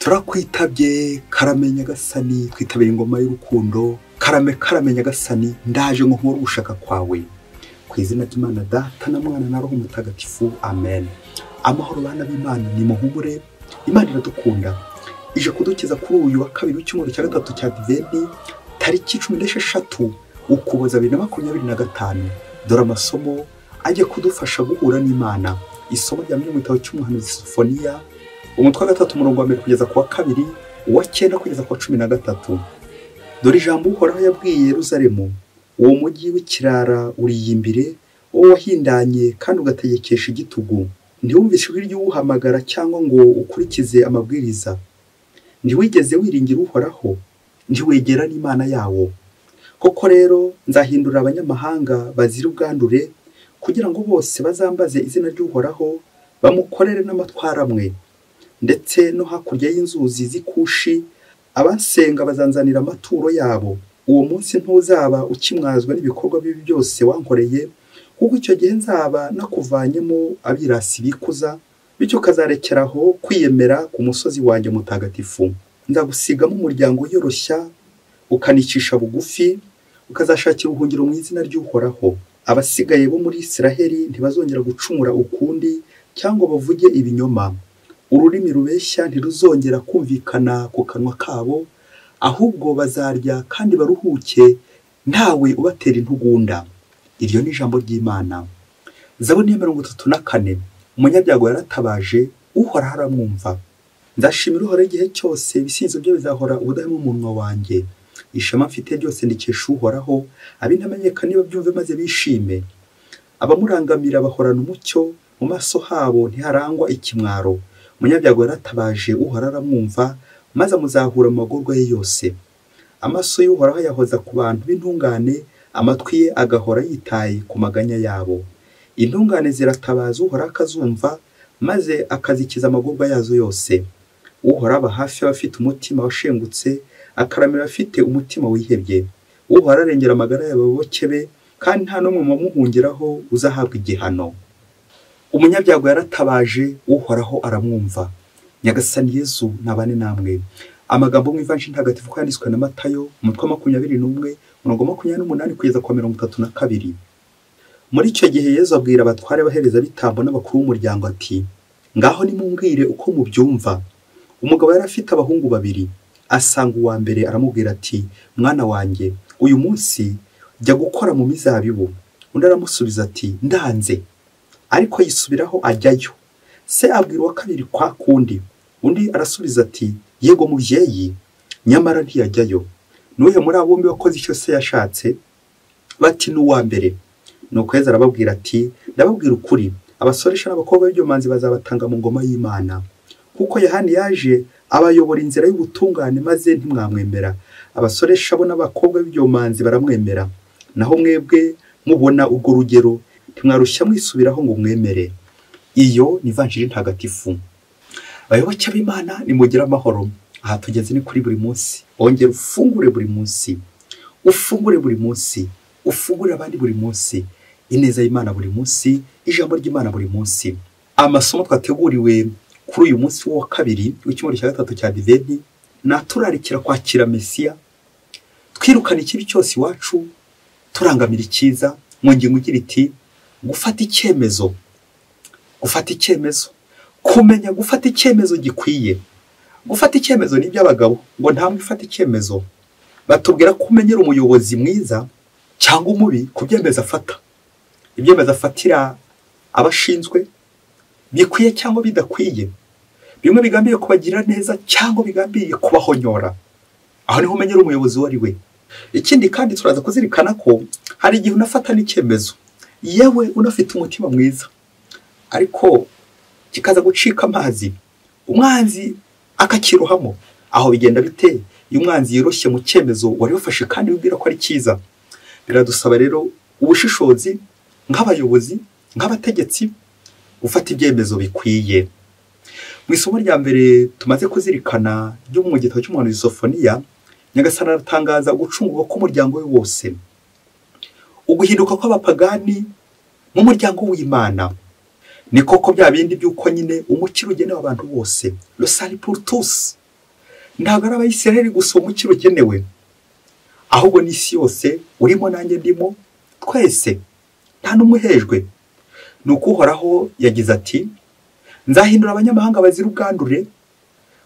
turakwitabye karame nyagasani, twitabira ingoma y'urukundo. Karame nyagasani, ndaje ngo nkore ugushaka kwawe, ku izina ry'Imana Data na Mwana na Roho Mutagatifu, amen. Amahoro bana b'Imana, ni muhumure, Imana iradukunda, ije kudukiza kuri uyu wa kabiri w'icyumweru cya gatatu cya Adventi, tariki 16 Ukuboza 2025. Dore amasomo ajye kudufasha guhura n'Imana. Isomo rya mu gitabo cy'umuhanuzi Sofoniya, umutwe wa 3 umurongo wa 1 kugeza ku wa 2, uwa 9 kugeza ku wa 13. Dore ijambo Uhoraho yabwiye Yerusalemu, uwo mujyi w'ikirara uriyimbire, uwo wahindanye kandi ugategekesha igitugu. Ntiwumvishe ijwi ry'uhamagara cyangwa ngo ukurikize amabwiriza. Ntiwigeze wiringira Uhoraho, ntiwegera n'Imana yawo. Koko rero nzahindura abanyamahanga bazira ubwandure, kugira ngo bose bazambaze izina ry'Uhoraho, bamukorere n'amatwara amwe. Ndetse no hakurya y'inzuzi z'Ikushi abasenga bazanzanira amaturo yabo. Uwo munsi ntuzaba ukimwazwa n'ibikorwa bibi byose wankoreye, kuko icyo gihe nzaba nakuvanyemo abirasi bikuza, bityo kazarekeraho kwiyemera ku musozi wanjye mutagatifu. Ndagusigamo umuryango uyoroshya, ukanicisha bugufi, ukazashakira ubuhungiro mu izina ry'Uhoraho. Abasigaye bo muri Isiraheli ntibazongera gucumura ukundi cyangwa bavuge ibinyoma. Ururimi rubeshya ntiruzongera kumvikana ku kanwa kabo, ahubwo bazarya kandi baruhuke, ntawe ubatera intugunda. Iryo ni ijambo ry'Imana. Zaburi ya 34. Umunyabyago yaratabaje, Uhoraho aramwumva. Nzashimira Uhoraho igihe cyose, ibisingizo bye bizahora ubudahwema mu munwa wanjye. Ishema mfite ryose ndikesha Uhoraho, abintamenyekana babyumve maze bishime. Abamurangamira bahorana umucyo, mu maso habo ntiharangwa ikimwaro. Umunyabyago yaratabaje, Uhoraho aramwumva, maze amuzahura mu magorwa ye yose. Amaso y'Uhoraho yahoza ku bantu b'intungane, amatwi ye agahora yitaye ku maganya yabo. Intungane ziratabaza, Uhoraho akazumva, maze akazikiza amagorwa yazo yose. Uhoraho aba hafi y'abafite umutima washengutse, akaramira afite umutima wihebye. Uhoraho arengera amagara y'ababoke be, kandi nta n'umwe mu bamuhungiraho uzahabwa igihano. Umunyabyago yaratabaje, Uhoraho aramwumva. Nyagasani Yesu nabane namwe. Amagambo mu Ivanjili ntagatifu yanditswe na Matayo, umutwe wa 21 umurongo 28 kugeza ku 32. Muri icyo gihe Yesu abwira abatware bahereza bitambo n'abakuru b'umuryango ati, ngaho nimumbwire uko mubyumva. Umugabo yari afite abahungu 2. Asanga uwa mbere aramubwira ati, mwana wanjye, uyu munsi jya gukora mu mizabibu. Undi aramusubiza ati, ndanze. Ariko yisubiraho ajyayo. Se abwira uwa kabiri kwa kundi. Undi arasubiza ati, yego mubyeyi, nyamara ntiyajyayo. Nuhe muri abo bombi wakoze icyo se yashatse? Bati n'uwa mbere. Nuko Yesu arababwira ati, ndababwira ukuri, abasoresha n'abakobwa b'ibyomanzi bazabatanga mu ngoma y'Imana. Kuko Yohana yaje abayobora inzira y'ubutungane, maze ntimwamwemera. Abasoresha bo n'abakobwa b'ibyomanzi baramwemera. Naho mwebwe mubona urwo rugero, ntimwarushya mwisubiraho ngo mwemere. Iyo ni Ivanjili ntagatifu. Bayoboke b'Imana, nimugire amahoro. Aha tugeze ni kuri buri munsi. Ongera ufungure buri munsi. Ufungure buri munsi. Ufungure abandi buri munsi. Ineza y'Imana buri munsi, ijambo ry'Imana buri munsi. Amasomo twateguriwe kuri uyu munsi wa kabiri w'icyumweru cya gatatu cya Adventi, naturarikira kwakira Mesiya, twirukana ikibi cyose iwacu, turangamira icyiza. Mu ngingo igira iti, gufata icyemezo. Gufata icyemezo. Kumenya gufata icyemezo gikwiye. Gufata icyemezo ni iby'abagabo, ngo nta mwifata icyemezo. Batubwira ko umenyera umuyobozi mwiza cyangwa umubi ku byemezo afata. Ibyemezo afatira abashinzwe bikwiye cyangwa bidakwiye. Bimwe bigambiriye kubagirira neza cyangwa bigambiriye kubahonyora. Aho niho umenyera umuyobozi wari we. Ikindi kandi turaza kuzirikana ko hari igihe unafata n'icyemezo, yewe unafite umutima mwiza, ariko kikaza gucika amazi, umwanzi akakirohamo. Aho bigenda bite iyo umwanzi yiroshye mu cyemezo wari wafashe kandi wibwira ko ari cyiza? Biradusaba rero ubushishozi nk'abayobozi, nk'abategetsi, gufata ibyemezo bikwiye. Mu isomo rya mbere tumaze kuzirikana ryo mu gitabo cy'umuhanuzi Sofoniya, Nyagasani aratangaza gucungurwa k'umuryango we wose, uguhinduka kw'abapagani mu muryango w'Imana. Ni koko bya bindi by'uko nyine umukiro ugenewe abantu bose, le salut pour tous, ntabwo ari abayisiraheli gusa umukiro ukenewe, ahubwo n'isi yose urimo nanjye ndimo, twese nta n'umwe uhejwe. ni uko Uhoraho yagize ati, nzahindura abanyamahanga bazira ubwandure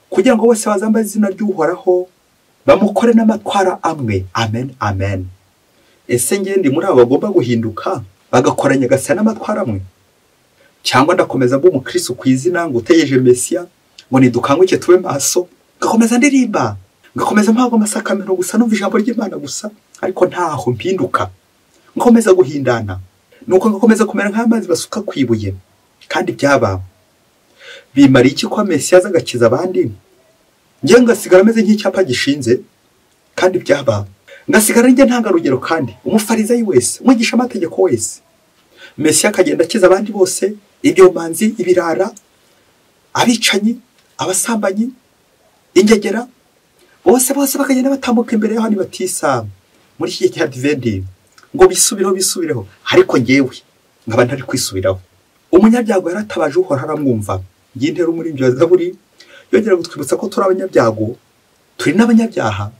kugira ngo bose bazambaze izina ry'Uhoraho bamukore n'amatwara amwe. Amen, amen. Ese ndi muri abo bagomba guhinduka bagakoranya gasa n'amatwara amwe, cyangwa ndakomeza mba umukristo ku izina ngo utegereje Mesiya ngo nidukanguke tube maso, ngakomeza ndirimba, ngakomeza mpago amasakamento gusa, numva ijambo ry'Imana gusa, ariko ntaho mpinduka, ngakomeza guhindana, nuko ngakomeza kumera nk'amazi basuka kwibuye. Kandi byaba bimara iki ko Mesiya aza agakiza abandi, njye ngasigara ameze nk'icyapa gishinze? Kandi byaba ngasigara njye ntanga rugero, kandi umufarizayi wese, umwigisha amategeko wese, Mesiya akagenda akiza abandi bose, ibyomanzi, ibirara, abicanyi, abasambanyi, ingegera, bose bakagenda batambuka imbere y'aho Batisa muri iki gihe Advent ngo bisubireho. Ariko njyewe nkaba ntari kwisubiraho. Umunyabyago yaratabaje Uhoraho aramwumva. Ngiye ntera umuririmbyi wa Zaburi yongera gutwibutsa ko turi abanyabyago, turi n'abanyabyaha,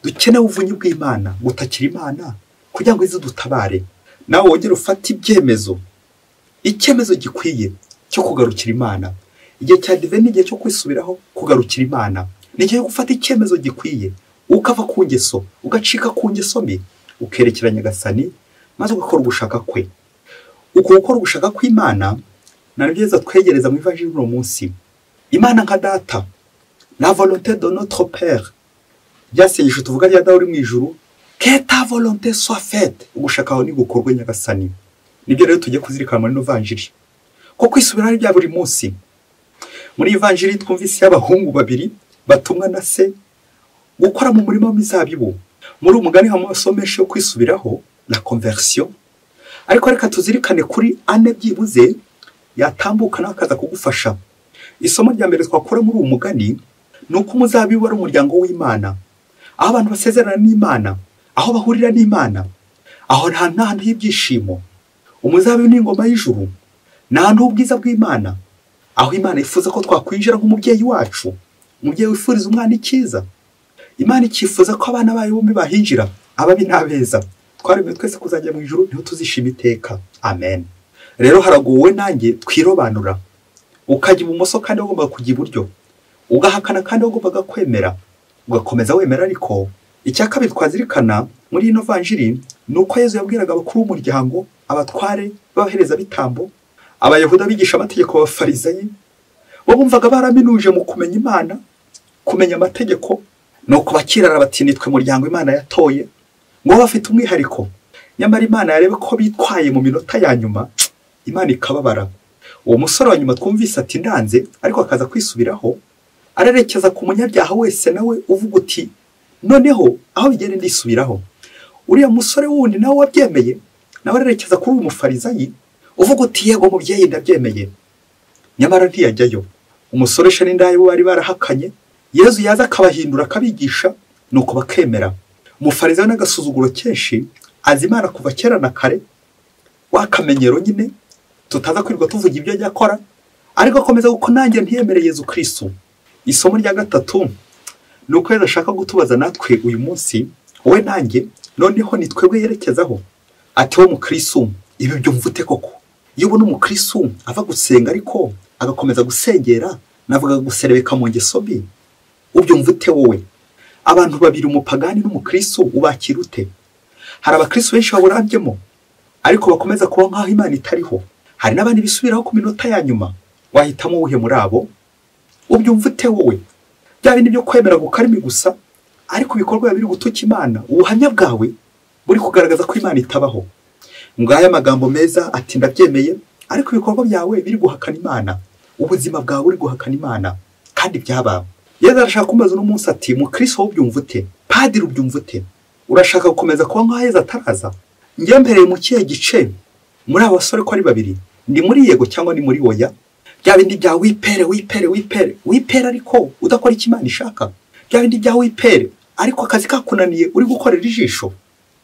dukeneye ubuvunyi bw'Imana, gutakira Imana kugira ngo ize dutabare. Nawe wongera ufata icyemezo gikwiye cyo kugarukira Imana. Igihe cya Advent igihe cyo kwisubiraho, kugarukira Imana, ni igihe gufata icyemezo gikwiye, ukava ku ngeso, ugacika ku ngeso mbi, ukerekera Nyagasani, maze ugakora ugushaka kwe. Uko gukora ugushaka kw'Imana nabyo twegereza mu Ivanjili uno munsi. Imana nka Data, la volonté de notre Père, byasengesho tuvuga rya Dawe uri mu ijuru, que ta volonté soit faite, ugushaka aho ni gukorwe Nyagasani. Nibyo rero tujye kuzirikana muri Ivanjili, ko kwisubira ari bya buri munsi. Muri Ivanjili twumvise y'abahungu babiri batumwa na se gukora mu murima w'imizabibu. Muri umugani hamusomeshe yo kwisubiraho, la conversion. Ariko reka tuzirikane kuri ane byibuze yatambuka n'akaza kugufasha. Isomo rya mbere twakora muri uwo mugani ni uko umuzabibu ari umuryango w'Imana, aho abantu basezerana n'Imana, aho bahurira n'Imana, aho nta n'ahantu h'ibyishimo. Umuzabibu ni ingoma y'ijuru, n'ahantu h'ubwiza bw'Imana, aho Imana ifuza ko twakwinjira nk'umubyeyi wacu, umubyeyi wifuriza umwana icyiza. Imana ikifuza ko abana bayo bombi bahinjira, ababi n'abeza, twaremewe twese kuzajya mu ijuru, niho tuzishima iteka. Amen. Rero haragowe nanjye twirobanura, ukajya ibumoso kandi ugomba kujya iburyo, ugahakana kandi ugomba kwemera, ugakomeza wemera. Ariko icya kabiri twazirikana muri ino Vanjili ni uko Yesu yabwiraga abakuru b'umuryango, abatware b'abahereza bitambo, abayahudi bigisha amategeko, abafarizayi, bo bumvaga baraminuje mu kumenya Imana, kumenya amategeko, no kubakirara bati nitwe muryango Imana yatoye, ngo bafite umwihariko. Nyamara Imana yarebe ko bitwaye mu minota ya nyuma, Imana ikababara. Uwo musore wa nyuma twumvise ati ndanze, ariko akaza kwisubiraho, arerekeza ku munyabyaha wese nawe uvuga uti noneho aho bigere ndisubiraho. Uriya musore wundi nawe wabyemeye, nawe arerekeza kuri uyu mufarizayi uvuga uti yego mubyeyi ndabyemeye. Nyamara ntiyajyayo. Umusoresha n'indaya bo bari barahakanye, Yesu yaza akabahindura akabigisha, nuko bakemera. Umufarizayi n'agasuzuguro kenshi azi Imana kuva kera na kare, wakamenyero nyine tutaza kwirirwa tuvuga ibyo ajya akora, ariko akomeza guko nanjye ntiyemere Yesu Kristo. Isomo rya gatatu ni uko Yesu ashaka gutubaza natwe uyu munsi, wowe nanjye, noneho ni twebwe yerekezaho. Ati wo mukristo, ibi byo mvute koko? Iyo ubona umukristo ava gusenga ariko agakomeza gusengera, navuga guserebeka mu ngeso mbi, ubyo mvute wowe? Abantu babiri, umupagani n'umukristo, ubakira ute? Hari abakristo benshi baburambyemo ariko bakomeza kuba nkaho Imana itariho. Hari n'abandi bisubiraho ku minota ya nyuma. Wahitamo uwuhe muri abo? Ubyo mvute wowe? Bya bindi byo kwemera gukarimi gusa, ariko ibikorwa biri gutuka Imana, ubuhamya bwawe buri kugaragaza ko Imana itabaho. Ngaya amagambo meza ati ndabyemeye, ariko ibikorwa byawe biri guhakana Imana, ubuzima bwawe buri guhakana Imana. Kandi byaba Yesu arashaka kumbaza uno munsi ati mukristo ubyumvute, padiri ubyumvute, urashaka gukomeza kuba nkaho Yesu ataraza? Njye mbereye mu kihe gice muri abasore ko ari babiri? Ndi muri yego cyangwa ni muri oya? Bya bindi bya wipere ariko udakora icyo Imana ishaka. Bya bindi bya wipere ariko akazi kakunaniye uri gukorera ijisho.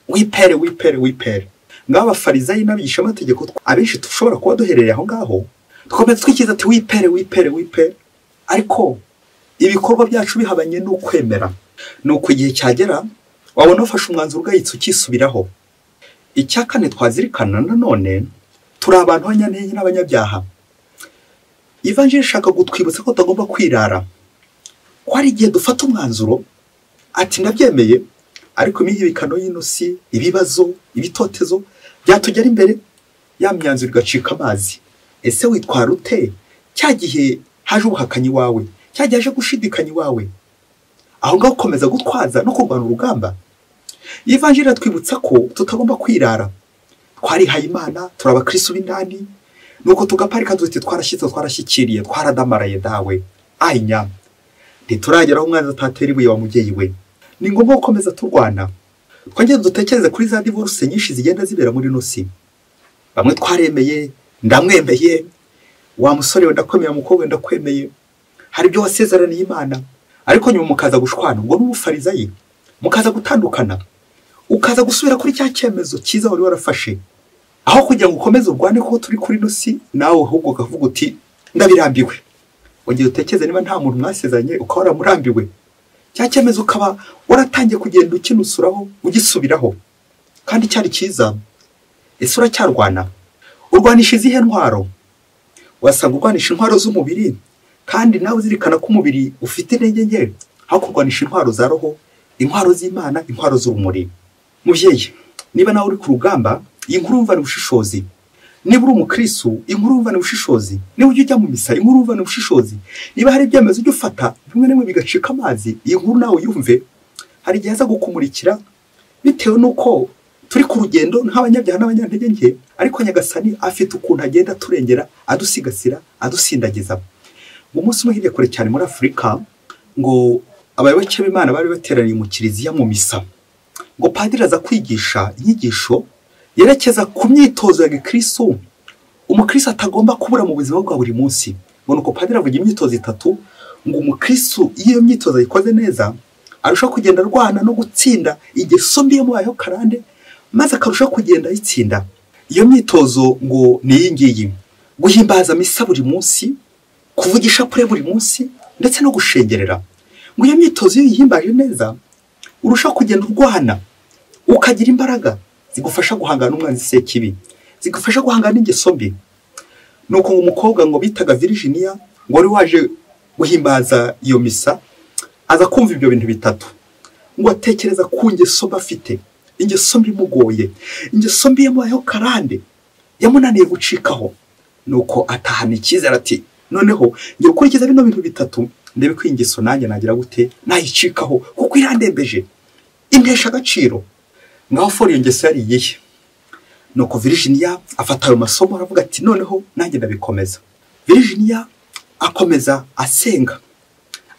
Wipere. Ngaba abafarizayi n'abigisha amategeko abenshi tushobora kuba duherereye aho ngaho, twometse twikiza ati wipere, ariko ibikorwa byacu bihabanye n'ukwemera, nuko igihe cyagera wabona ufashe umwanzuro ugahitsa ukisubiraho. Icya kane twazirikana nanone, turi abantu b'abanyantege n'abanyabyaha. Ivanjiri ishaka gutwibutsa ko tutagomba kwirara, ko hari igihe dufata umwanzuro ati ndabyemeye, ariko imihibikano y'inosi, ibibazo, ibitotezo byatugera imbere, ya myanzuro igacika amazi. Ese witwara ute cya gihe haje ubuhakanyi wawe, cya gihe haje gushidikanya iwawe? Aho ngaho ukomeza gutwaza no kurwana urugamba. Ivanjiri iratwibutsa ko tutagomba kwirara. Twarihaye Imana, turi abakristo b'indani, nuko tugaparika duti twarashyitse, twarashyikiriye, twaradamaraye dawe. Anya ntiturageraho umwanzi atatera ibuye wa mubyeyi we. Ni ngombwa gukomeza turwana. Twongere dutekereze kuri za divorce nyinshi zigenda zibera muri nosi. Bamwe twaremeye, ndamwemeye, wa musore we ndakwemeye, umukobwa ndakwemeye, hari ibyo wasezeraniye Imana, ariko nyuma mukaza gushwana ngo n'ubufarizayi, mukaza gutandukana, ukaza gusubira kuri cya cyemezo cyiza wari warafashe. Aho kugira ngo ukomeze urwane ko turi kuri nosi, nawe ahubwo ukavuga uti ndabirambiwe. Wongeye utekereze niba nta muntu mwasezanye ukaba waramurambiwe, cya cyemezo ukaba waratangiye kugenda ukinusuraho ugisubiraho, kandi cyari cyiza. Ese uracyarwana? Urwanisha izihe ntwaro? Wasanga urwanisha intwaro z'umubiri, kandi nawe uzirikana ko umubiri ufite intege nke, aho kurwanisha intwaro za roho, intwaro z'Imana, intwaro z'urumuri. Mubyeyi, niba nawe uri ku rugamba, iyi nkuru umva n'ubushishozi. Niba uri umukristo, inkuru umva n'ubushishozi. Niba ujya mu misa, inkuru umva n'ubushishozi. Niba hari ibyemezo ujya ufata bimwe n'imwe bigacika amazi, iyi nkuru nawe yumve. Hari igihe aza gukumurikira bitewe n'uko turi ku rugendo nk'abanyabyaha n'abanyantege nke, ariko Nyagasani afite ukuntu agenda turengera, adusigasira, adusindagiza. Mu munsi umwe hirya kure cyane muri Afurika, ngo abayoboke b'Imana bari bateraniye mu kiliziya mu misa, ngo padiri aza kwigisha inyigisho yerekeza ku myitozo ya gikristo umukristo atagomba kubura mu buzima bwa buri munsi. Ngo nuko padiri avuga imyitozo itatu, ngo umukristo iyo myitozo ayikoze neza arushaho kugenda arwana no gutsinda ingeso mbi mu bayo karande, maze akarushaho kugenda ayitsinda. Iyo myitozo ngo ni iyi ngiyi: guhimbaza misa buri munsi, kuvugisha pure buri munsi, ndetse no gushengerera. Ngo iyo myitozo iyo uyihimbaje neza, urushaho kugenda urwana, ukagira imbaraga zigufasha guhangana n'umwanzi sekibi, zigufasha guhangana n'ingeso mbi. Nuko ngo umukobwa ngo bitaga Virginia, ngo wari waje guhimbaza iyo misa, aza kumva ibyo bintu bitatu. Ngo atekereza ku ngeso bafite, ingeso mbi mugoye, ingeso mbi yamubayeho karande, yamunaniye gucikaho. Nuko atahana icyizere ati noneho ngiye gukurikiza bino bintu bitatu, ndebe ko ingeso nanjye nagira gute nayicikaho, kuko irandembeje, intesha agaciro. Ngaho fori iyo ngeso yari iyihe? Nuko Virginia afata ayo masomo aravuga ati noneho nanjye ndabikomeza. Virginia akomeza asenga,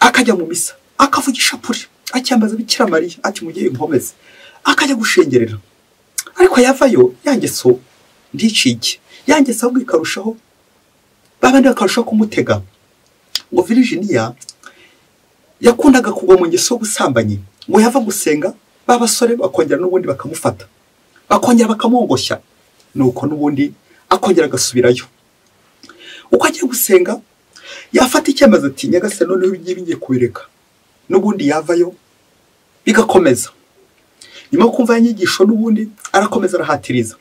akajya mu misa, akavugisha puri, acyambaza Bikira Mariya ati mugiye nkomeze, akajya gushengerera. Ariko yavayo yangeso ndicike, yangeso ahubwo ikarushaho, babandi bakarushaho kumutega. Ngo Virginia yakundaga kugwa mu ngeso y'ubusambanyi, ngo yava gusenga babasore bakongera n'ubundi bakamufata, bakongera bakamwongoshya, nuko n'ubundi akongera agasubirayo. Uko agiye gusenga yafata icyemezo ati Nyagasani noneho ibi ngiye kubireka, n'ubundi yavayo bigakomeza. Nyuma kumva inyigisho n'ubundi arakomeza arahatiriza.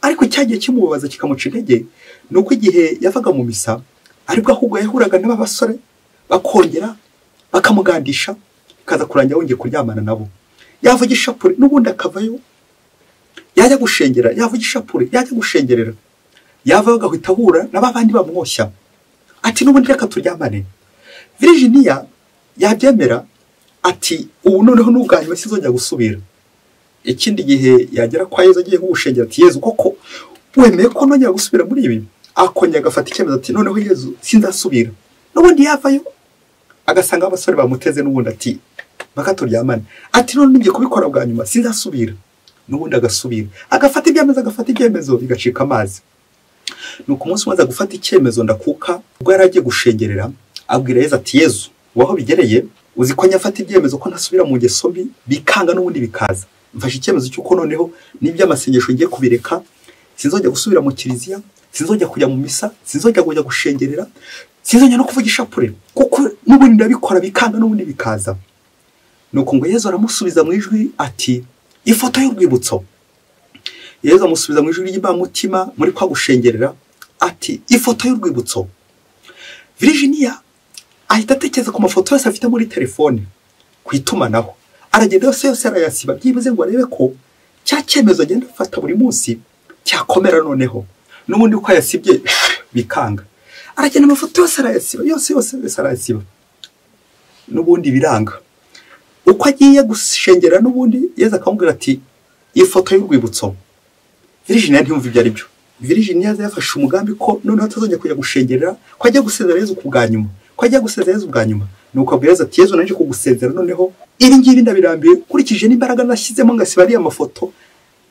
Ariko cyagiye kimubabaza kikamuca intege, nuko igihe yavaga mu misa aribwo ahubwo yahuraga n'abasore bakongera bakamugandisha, kaza kurangira wongeye kuryamana nabo. Yavugisha pure n'ubundi akavayo, yajya gushengera, yavugisha pure, yajya gushengerera, yavayo agahita ahura n'abandi bamwoshya ati n'ubundi reka turyamane. Virginia yabyemera ati ubu noneho n'ubwanyuma sinzongera gusubira. Ikindi gihe yagera kwa Yezu agiye gushengera ati Yezu koko wemeye ko nongera gusubira muri ibi? Akongera agafata icyemezo ati noneho Yezu sinzasubira. N'ubundi yavayo agasanga abasore bamuteze n'ubundi ati bakaturyamane, ati none ngiye kubikora bwa nyuma sinzasubira. N'ubundi agasubira, agafata ibyemezo bigacika amazi. Nuko umunsi maze gufata icyemezo ndakuka, ubwo yaragiye gushengerera abwira Yezu ati Yezu waho bigereye uzi ko nyafata ibyemezo ko ntasubira mu ngeso mbi, bikanga n'ubundi bikaza. Mfashe icyemezo cy'uko noneho n'iby'amasengesho ngiye kubireka, sinzongera gusubira mu kiliziya, sinzongera kujya mu misa, sinzongera kujya gushengerera, sinzongera no kuvuga ishapure kuko n'ubundi ndabikora bikanga n'ubundi bikaza. Nuko ngo Yezu aramusubiza mu ijwi ati ifoto y'urwibutso. Yezu amusubiza mu ijwi ry'imbamutima muri kwa gushengerera ati ifoto y'urwibutso. Virginia ahita atekereza ku mafoto yose afite muri telefone ku itumanaho, aragenda yose arayasiba byibuze ngo arebe ko cya cyemezo agenda afata buri munsi cyakomera. Noneho n'ubundi uko yasibye bikanga, aragenda amafoto yose arayasiba, yose arayasiba, n'ubundi biranga. Uko agiye gushengera n'ubundi Yezu akamubwira ati ifoto y'urwibutso. Virginia ntiyumva ibyo ari byo. Virginia yafashe umugambi ko noneho atazongera kujya gushengerera, ko ajya gusezera Yezu ku bwa nyuma, nuko abwira Yezu ati Yezu naje kugusezera, noneho iri ngiri ndabirambiye kurikije n'imbaraga nashyizemo ngasiba ariya mafoto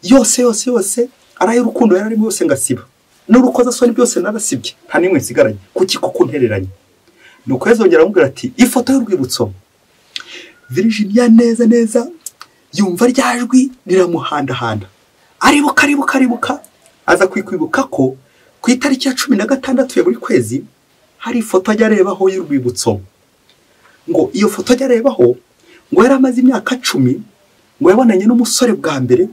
yose araye urukundo yararimo yose ngasiba, n'urukoza soni byose narasibye, nta nimwe nsigaranye, kuki koko ntereranye. Nuko Yezu yongera amubwira ati ifoto y'urwibutso. Virginia neza yumva ryajwi riramuhandahanda, aribuka aza kwibuka ko ku itariki ya 16 ya buri kwezi hari ifoto ajya arebaho y'urwibutso. Ngo iyo foto ajya arebaho ngo yari amaze imyaka 10 ngo yabonanye n'umusore bwa mbere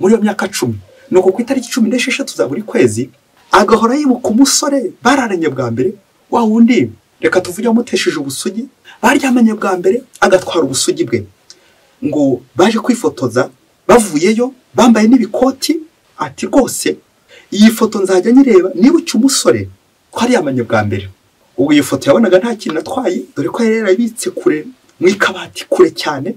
muri iyo myaka 10. Nuko ku itariki 16 za buri kwezi agahora yibuka umusore bararanye bwa mbere, wa wundi reka tuvuge amutesheje ubusugi, baryamanye bwa mbere agatwara ubusugi bwe. Ngo baje kwifotoza bavuyeyo bambaye n'ibikoti, ati rwose iyi foto nzajya nyireba nibuke umusore ko ari yamanye bwa mbere. Ubu iyi foto yabonaga nta kintu natwaye, dore ko yari yarabitse kure mu ikabati kure cyane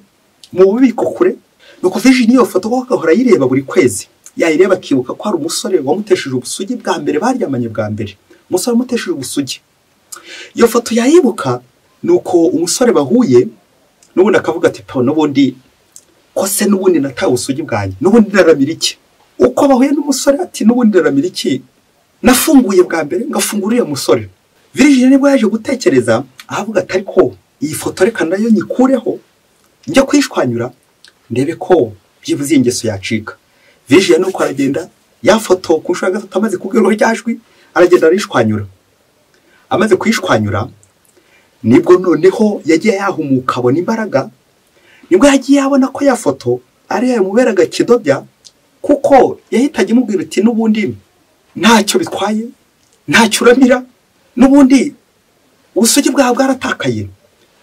mu bubiko kure. Nuko Virginia iyo foto ko agahora yireba buri kwezi, yayireba akibuka ko ari umusore wamutesheje ubusugi bwa mbere, baryamanye bwa mbere, umusore wamutesheje ubusugi. Iyo foto yayibuka, nuko umusore bahuye n'ubundi akavuga ati pa n'ubundi ko se n'ubundi natawe ubusugi bwanjye, n'ubundi ndaramira iki. Uko bahuye n'umusore ati n'ubundi ndaramira iki, nafunguye bwa mbere ngafungurira umusore. Virginia nibwo yaje gutekereza ahavuga ati ariko iyi foto reka nayo nyikureho njya kwishwanyura ndebe ko byibuze ingeso yacika. Virginia nuko aragenda ya foto ku nshuro ya gatatu amaze kubwirwa ryajwi aragenda arishwanyura. Amaze kwishwanyura nibwo noneho yagiye yahumuka abona imbaraga, nibwo yagiye abona ko ya foto ari yamuberaga kidobya, kuko yahitaga imubwira ati n'ubundi ntacyo bitwaye, ntacyo uramira, n'ubundi ubusugi bwawe bwaratakaye.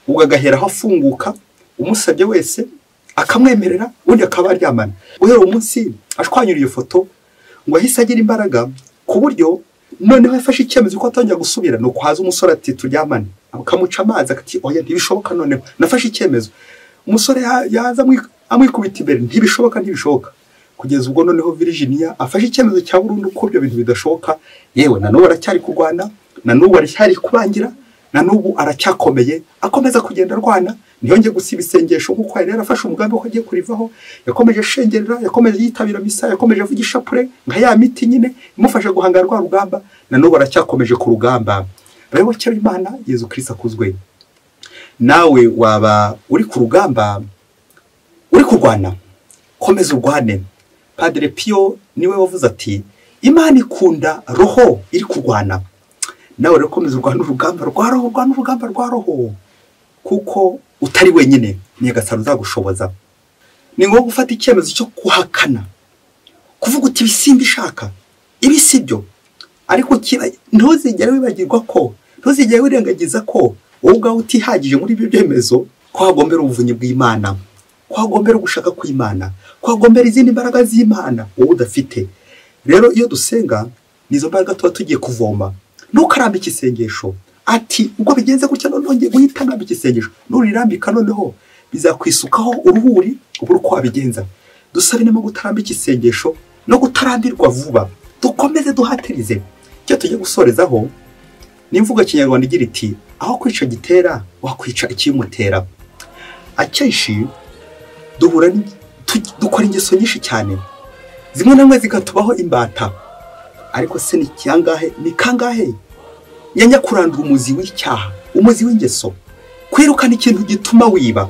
Ubwo agaheraho afunguka, umusabye wese akamwemerera, undi akaba aryamana. Guhera umunsi ashwanyura iyo foto ngo ahise agira imbaraga ku buryo noneho yafashe icyemezo ko atongera gusubira. Nuko haza umusore ati turyamane, akamuca amazi akati oya ntibishoboka. Noneho nafashe icyemezo, umusore yaza amwikubita imbere, ntibishoboka. Kugeza ubwo noneho Virginia afashe icyemezo cya burundu ko ibyo bintu bidashoboka. Yewe na n'ubu aracyari kurwana, na n'ubu aracyari kubangira, na n'ubu aracyakomeye, akomeza kugenda arwana. Ntiyongeye gusiba isengesho nk'uko yari yarafashe umugambi ko agiye kurivaho. Yakomeje ashengerera, yakomeje yitabira misa, yakomeje avuga ishapure nka ya miti nyine imufasha guhangara rwa rugamba, na n'ubu aracyakomeje ku rugamba. Bayoboke b'Imana, Yezu Kristo akuzwe. Nawe waba uri ku rugamba, uri kurwana, komeza urwane. Padre Pio niwe wavuze ati Imana ikunda roho iri kurwana. Nawe rero komeza urwana urugamba rwa roho, kuko utari wenyine, ni Nyagasani uzagushoboza. Ni ngombwa gufata icyemezo cyo kuhakana, kuvuga uti ibisimba ishaka ibi sibyo, ariko ntuzigere wibagirwa ko, ntuzigere wirengagiza ko wowe ubwawe utihagije muri ibyo byemezo, ko hagombera ubuvunyi bw'Imana, ko hagombera ugushaka kw'Imana, ko hagombera izindi mbaraga z'Imana wowe udafite. Rero iyo dusenga nizo mbaraga tuba tugiye kuvoma. Ntukarambike isengesho ati ubwo bigenze gutya none ngiye guhita nambike isengesho, nurirambika noneho bizakwisukaho uruhuri ubura uko wabigenza. Dusabe inama gutarambika isengesho no gutarambirwa vuba, dukomeze duhatirize. Cyo tujye gusorezaho n'imvugo kinyarwanda igira iti aho kwica gitera wakwica ikimutera. Akenshi duhura dukora ingeso nyinshi cyane, zimwe na zimwe zigatubaho imbata. Ariko se ni kangahe nyanya kurandura umuzi w'icyaha, umuzi w'ingeso, kwirukana ikintu gituma wiba,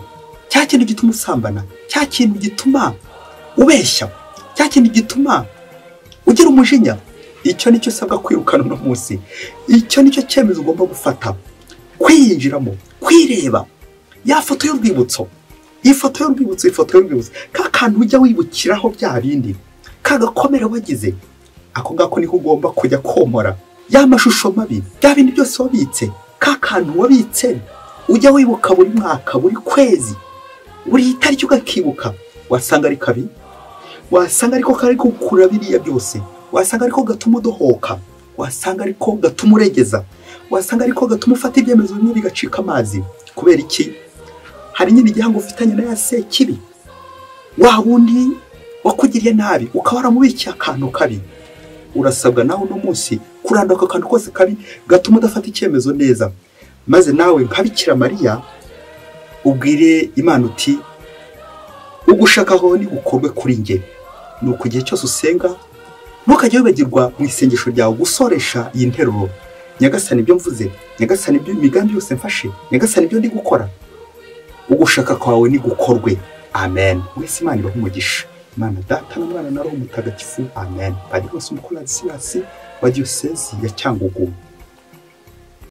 cya kintu gituma usambana, cya kintu gituma ubeshya, cya kintu gituma ugira umujinya, icyo nicyo usabwa kwirukana uno munsi. Icyo nicyo cyemezo ugomba gufata, kwiyinjiramo, kwireba. Ya foto y'urwibutso, ifoto y'urwibutso, ka kantu ujya wibukiraho bya bindi, kagakomera wagize, ako ngako niko ugomba kujya komora. Ya mashusho mabi, bya bindi byose wabitse, ka kantu wabitse ujya wibuka buri mwaka, buri kwezi, buri itariki ugakibuka, wasanga ari kabi, wasanga ariko kari gukura biriya byose, wasanga ariko gatuma udohoka, wasanga ariko gatuma uregeza, wasanga ariko gatuma ufata ibyemezo bimwe bigacika amazi. Kubera iki? Hari nyine igihango ufitanye na ya Sekibi, wa wundi wakugiriye nabi, ukaba waramubikiye akantu kabi. Urasabwa nawe uno munsi kurandura ako kantu kose kabi gatuma udafata icyemezo neza, maze nawe nka Bikira Mariya ubwire Imana uti ugushakaho ni gukorwe kuri nge. Nuko igihe cyose usenga ntukajye wibagirwa mu isengesho ryawe gusoresha iyi nteruro: Nyagasani ibyo mvuze, Nyagasani ibyo imigambi yose mfashe, Nyagasani ibyo ndi gukora, ugushaka kwawe ni gukorwe. Amen. Mwese Imana ibahe umugisha. Imana Data na Mwana na Roho Mutagatifu. Amen. Padiri Umukuru wa Diyosezi ya Cyangugu.